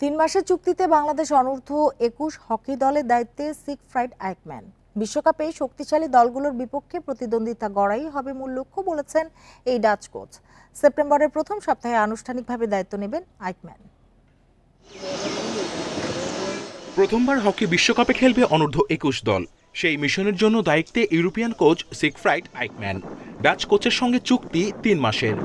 3 মাসের চুক্তিতে বাংলাদেশ অনূর্ধ্ব-21 হকি দলের দায়িত্বে সিগফ্রাইড আইকম্যান। বিশ্বকাপে শক্তিশালী দলগুলোর বিপক্ষে প্রতিদ্বন্দ্বিতা গড়াই হবে মূল লক্ষ্য বলেছেন এই ডাচ কোচ। সেপ্টেম্বরের প্রথম সপ্তাহে আনুষ্ঠানিকভাবে দায়িত্ব নেবেন আইকম্যান। প্রথমবার হকি বিশ্বকাপে খেলবে অনূর্ধ্ব-21 দল। সেই মিশনের জন্য দায়িত্বে European coach Siegfried Aikman. Dutch কোচের সঙ্গে চুক্তি 3 মাসের।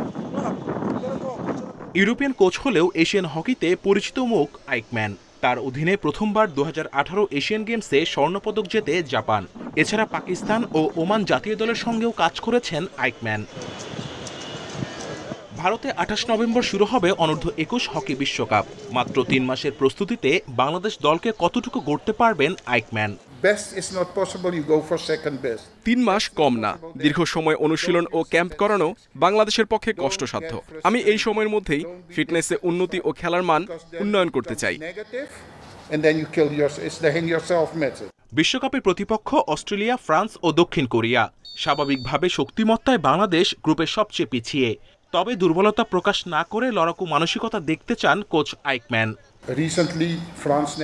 ইউরোপিয়ান কোচ হলেও এশিয়ান হকিতে পরিচিত মুখ আইকম্যান। তার অধীনে প্রথমবার 2018 এশিয়ান গেমসে স্বর্ণপদক জেতে জাপান। এছাড়া পাকিস্তান ও ওমান জাতীয় দলের সঙ্গেও কাজ করেছেন আইকম্যান। ভারতে 28 নভেম্বর শুরু হবে অনূর্ধ্ব-21 হকি বিশ্বকাপ। মাত্র 3 মাসের প্রস্তুতিতে বাংলাদেশ দলকে কতটুকু গড়তে পারবেন আইকম্যান? 3 মাস কম না। দীর্ঘ সময় অনুশীলন ও ক্যাম্প করানো বাংলাদেশের পক্ষে কষ্টসাধ্য। আমি এই সময়ের মধ্যেই ফিটনেসে উন্নতি ও খেলার মান উন্নয়ন করতে চাই। বিশ্বকাপের প্রতিপক্ষ অস্ট্রেলিয়া, ফ্রান্স ও দক্ষিণ কোরিয়া। স্বাভাবিকভাবে শক্তিমত্তায় বাংলাদেশ গ্রুপের সবচেয়ে পিছিয়ে। তবে দুর্বলতা প্রকাশ না করে লড়াকু মানসিকতা দেখতে চান কোচ আইকম্যান।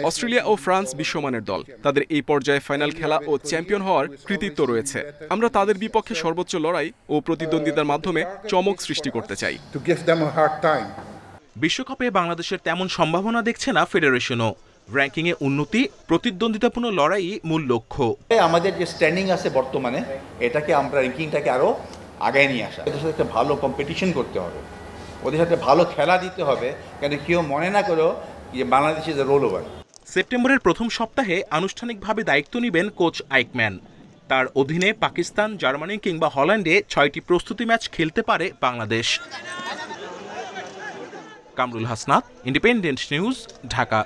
অস্ট্রেলিয়া ও ফ্রান্স বিশ্বমানের দল। তাদের এই পর্যায়ে ফাইনাল খেলা ও চ্যাম্পিয়ন হওয়ার কৃতিত্ব রয়েছে। আমরা তাদের বিপক্ষে সর্বোচ্চ লড়াই ও প্রতিদ্বন্দ্বিতার মাধ্যমে চমক সৃষ্টি করতে চাই। বিশ্বকাপে বাংলাদেশের তেমন সম্ভাবনা দেখছে না ফেডারেশনও। র্যাঙ্কিংয়ে উন্নতি, প্রতিদ্বন্দ্বিতাপূর্ণ লড়াই মূল লক্ষ্য। আমাদের যে স্ট্যান্ডিং আছে বর্তমানে, এটাকে আমরা র্যাঙ্কিংটাকে আরো আগায় নিয়ে আসা। এদের সাথে ভালো কম্পিটিশন করতে হবে, ওদের সাথে ভালো খেলা দিতে হবে, কেন কেউ মনে না করেও যে বাংলাদেশ ইজ রোল ওভার। সেপ্টেম্বরের প্রথম সপ্তাহে আনুষ্ঠানিকভাবে দায়িত্ব নেবেন কোচ আইকম্যান। তার অধীনে পাকিস্তান, জার্মানি কিংবা হল্যান্ডে 6টি প্রস্তুতি ম্যাচ খেলতে পারে বাংলাদেশ। Kamrul Hasnat, Independent News, Dhaka.